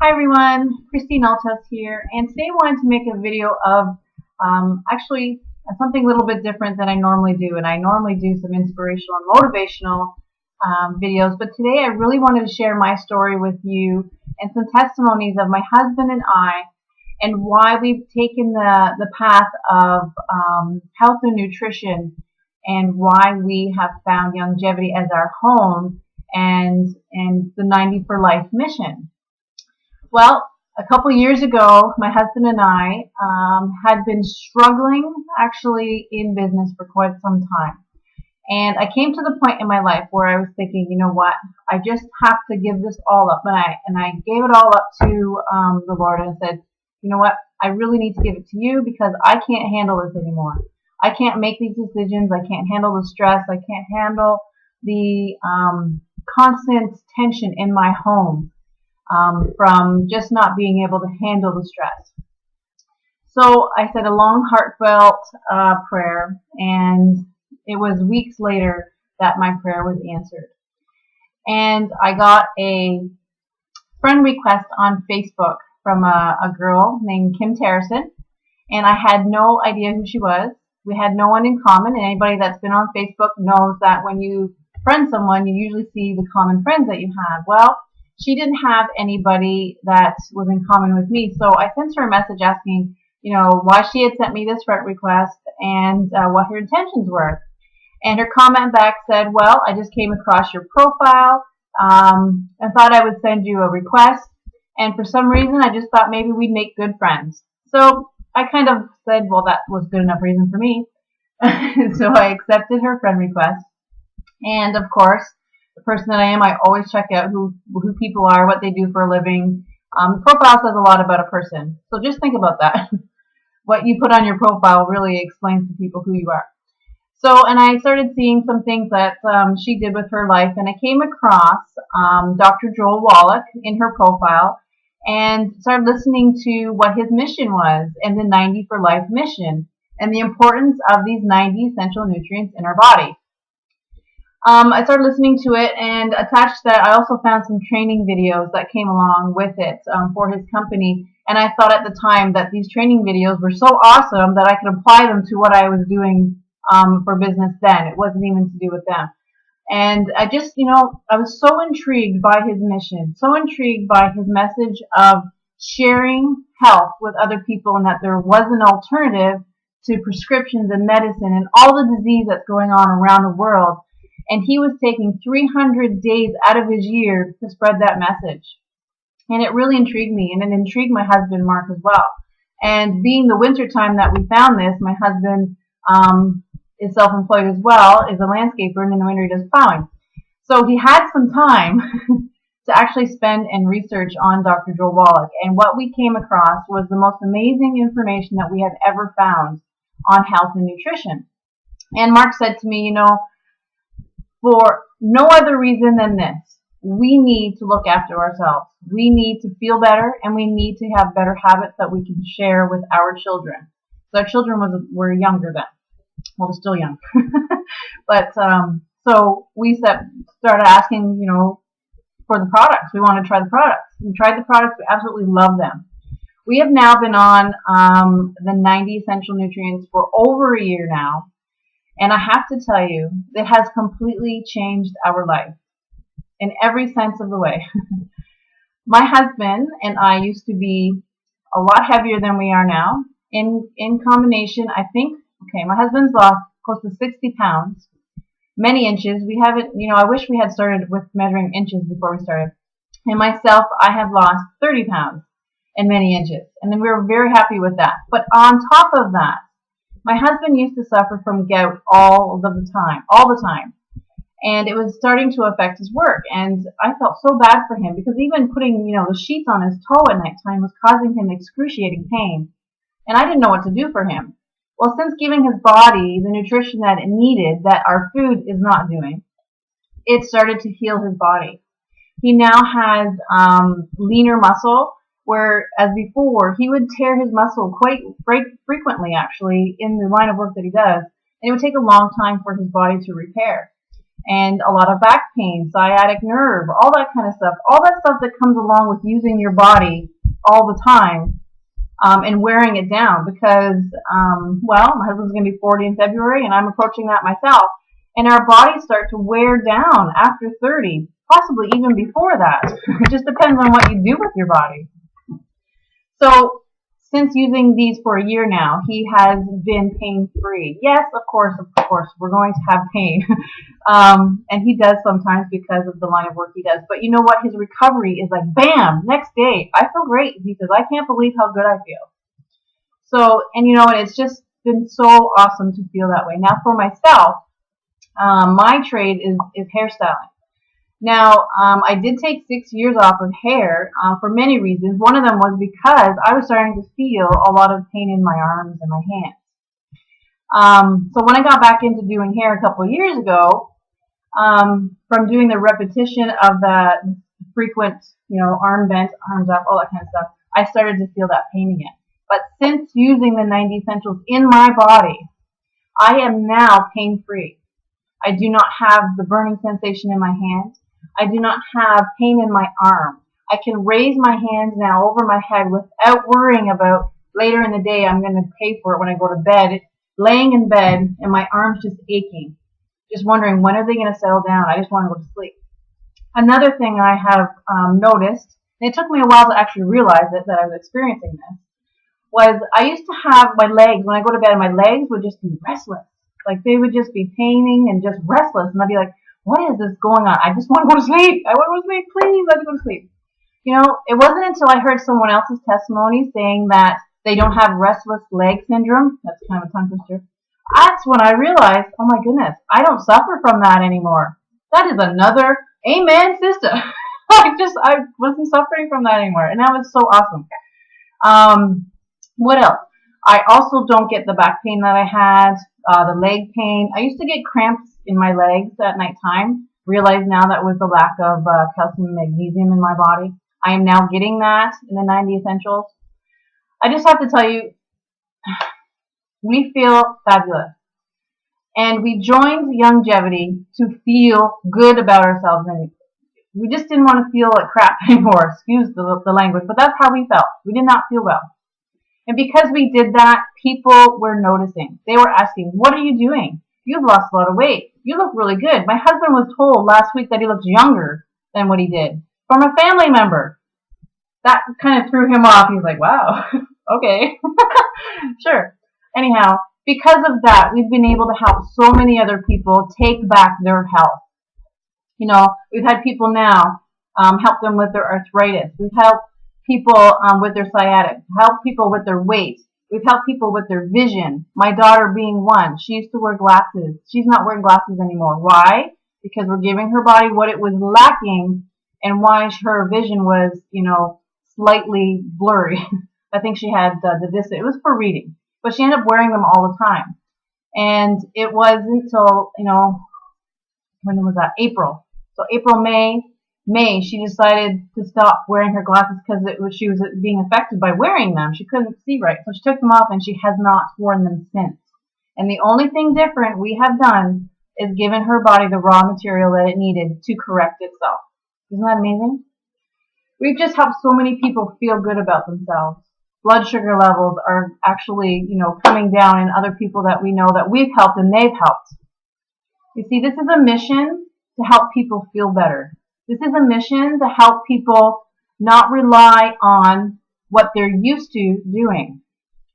Hi everyone, Christine Altos here, and today I wanted to make a video of actually something a little bit different than I normally do, and I normally do some inspirational and motivational videos, but today I really wanted to share my story with you and some testimonies of my husband and I, and why we've taken the path of health and nutrition, and why we have found longevity as our home and the 90 for Life mission. Well, a couple years ago, my husband and I had been struggling actually in business for quite some time. And I came to the point in my life where I was thinking, you know what, I just have to give this all up. And I gave it all up to the Lord and said, you know what, I really need to give it to you because I can't handle this anymore. I can't make these decisions. I can't handle the stress. I can't handle the constant tension in my home. From just not being able to handle the stress. So I said a long, heartfelt prayer, and it was weeks later that my prayer was answered. And I got a friend request on Facebook from a girl named Kim Terrison, and I had no idea who she was. We had no one in common, and anybody that's been on Facebook knows that when you friend someone, you usually see the common friends that you have. Well, she didn't have anybody that was in common with me, so I sent her a message asking, why she had sent me this friend request and what her intentions were. And her comment back said, well, I just came across your profile and thought I would send you a request, and for some reason I just thought maybe we'd make good friends. So I kind of said, well, that was good enough reason for me. So I accepted her friend request, and of course, the person that I am, I always check out who people are, what they do for a living. The profile says a lot about a person. So just think about that. What you put on your profile really explains to people who you are. So, and I started seeing some things that she did with her life, and I came across Dr. Joel Wallach in her profile and started listening to what his mission was and the 90 for Life mission and the importance of these 90 essential nutrients in our body. I started listening to it, and attached to that, I also found some training videos that came along with it for his company. And I thought at the time that these training videos were so awesome that I could apply them to what I was doing for business then. It wasn't even to do with them. And I just, I was so intrigued by his mission, so intrigued by his message of sharing health with other people, and that there was an alternative to prescriptions and medicine and all the disease that's going on around the world. And he was taking 300 days out of his year to spread that message. And it really intrigued me, and it intrigued my husband, Mark, as well. And being the winter time that we found this, my husband is self-employed as well, is a landscaper, and in the winter he does plowing. So he had some time to actually spend and research on Dr. Joel Wallach. And what we came across was the most amazing information that we had ever found on health and nutrition. And Mark said to me, for no other reason than this, we need to look after ourselves. We need to feel better, and we need to have better habits that we can share with our children. So our children were younger then. Well, they're still young. But so we started asking, for the products. We want to try the products. We tried the products. We absolutely love them. We have now been on the 90 essential nutrients for over a year now. And I have to tell you, it has completely changed our life in every sense of the way. My husband and I used to be a lot heavier than we are now. In combination, I think, my husband's lost close to 60 pounds, many inches. We haven't, I wish we had started with measuring inches before we started. And myself, I have lost 30 pounds and many inches. And then we were very happy with that. But on top of that, my husband used to suffer from gout all the time. And it was starting to affect his work. And I felt so bad for him because even putting, the sheets on his toe at nighttime was causing him excruciating pain. And I didn't know what to do for him. Well, since giving his body the nutrition that it needed, that our food is not doing, it started to heal his body. He now has leaner muscle, whereas before he would tear his muscle quite frequently, actually, in the line of work that he does, and it would take a long time for his body to repair. and a lot of back pain, sciatic nerve, all that kind of stuff. All that stuff that comes along with using your body all the time and wearing it down because, well, my husband's going to be 40 in February and I'm approaching that myself. And our bodies start to wear down after 30, possibly even before that. It just depends on what you do with your body. So since using these for a year now, he has been pain-free. Yes, of course, we're going to have pain. And he does sometimes because of the line of work he does. But you know what? His recovery is like, bam, next day, I feel great. He says, I can't believe how good I feel. So, and you know, and it's just been so awesome to feel that way. Now for myself, my trade is hairstyling. Now, I did take 6 years off of hair for many reasons. One of them was because I was starting to feel a lot of pain in my arms and my hands. So when I got back into doing hair a couple of years ago, from doing the repetition of the frequent, you know, arm bent, arms up, all that kind of stuff, I started to feel that pain again. But since using the 90 Essentials in my body, I am now pain-free. I do not have the burning sensation in my hand. I do not have pain in my arm. I can raise my hands now over my head without worrying about later in the day I'm going to pay for it when I go to bed, laying in bed and my arms just aching, just wondering when are they going to settle down. I just want to go to sleep. Another thing I have noticed, and it took me a while to actually realize it, that I was experiencing this, was I used to have my legs, when I go to bed, my legs would just be restless. Like they would just be paining and just restless. And I'd be like, what is this going on? I just want to go to sleep. I want to go to sleep. Please let me go to sleep. You know, it wasn't until I heard someone else's testimony saying that they don't have restless leg syndrome. That's kind of a tongue twister. That's when I realized, oh my goodness, I don't suffer from that anymore. That is another amen, sister. I wasn't suffering from that anymore. And that was so awesome. What else? I also don't get the back pain that I had, the leg pain. I used to get cramps in my legs at nighttime. Realize now that was the lack of calcium and magnesium in my body. I am now getting that in the 90 Essentials. I just have to tell you, we feel fabulous. And we joined Youngevity to feel good about ourselves. And we just didn't want to feel like crap anymore. Excuse the language, but that's how we felt. We did not feel well. And because we did that, people were noticing. They were asking, what are you doing? You've lost a lot of weight. You look really good. My husband was told last week that he looks younger than what he did from a family member. That kind of threw him off. He was like, wow, okay, sure. Anyhow, because of that, we've been able to help so many other people take back their health. You know, we've had people now help them with their arthritis. We've helped people with their sciatic, helped people with their weight. We've helped people with their vision. My daughter being one, she used to wear glasses. She's not wearing glasses anymore. Why? Because we're giving her body what it was lacking and why her vision was, you know, slightly blurry. I think she had the distance. It was for reading, but she ended up wearing them all the time. And it wasn't until, you know, when was that? April. So April, May, she decided to stop wearing her glasses because she was being affected by wearing them. She couldn't see right. So she took them off and she has not worn them since. And the only thing different we have done is given her body the raw material that it needed to correct itself. Isn't that amazing? We've just helped so many people feel good about themselves. Blood sugar levels are actually, you know, coming down in other people that we know that we've helped and they've helped. You see, this is a mission to help people feel better. This is a mission to help people not rely on what they're used to doing.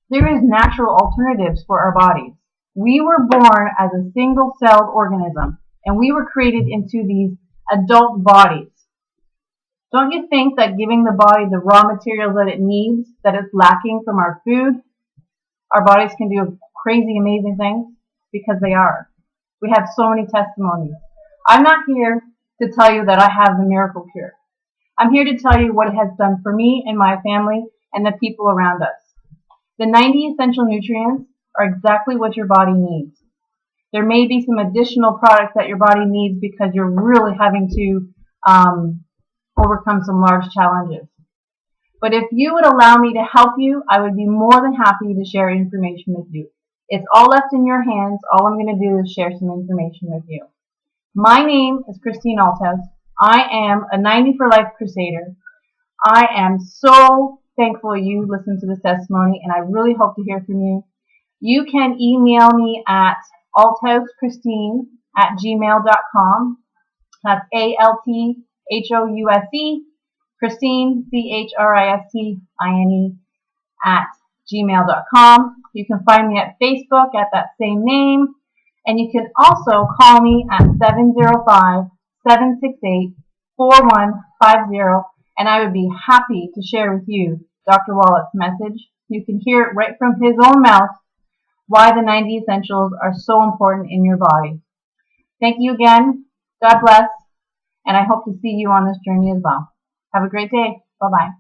There is natural alternatives for our bodies. We were born as a single-celled organism, and we were created into these adult bodies. Don't you think that giving the body the raw materials that it needs, that it's lacking from our food, our bodies can do crazy, amazing things? Because they are. We have so many testimonies. I'm not here to tell you that I have the miracle cure. I'm here to tell you what it has done for me and my family and the people around us. The 90 essential nutrients are exactly what your body needs. There may be some additional products that your body needs because you're really having to overcome some large challenges. But if you would allow me to help you, I would be more than happy to share information with you. It's all left in your hands. All I'm going to do is share some information with you. My name is Christine Althaus. I am a 90 for Life Crusader. I am so thankful you listened to this testimony, and I really hope to hear from you. You can email me at althouschristine@gmail.com. That's ALTHOUSE, Christine, CHRISTINE, @gmail.com. You can find me at Facebook at that same name. And you can also call me at 705-768-4150, and I would be happy to share with you Dr. Wallet's message. You can hear it right from his own mouth why the 90 essentials are so important in your body. Thank you again. God bless, and I hope to see you on this journey as well. Have a great day. Bye-bye.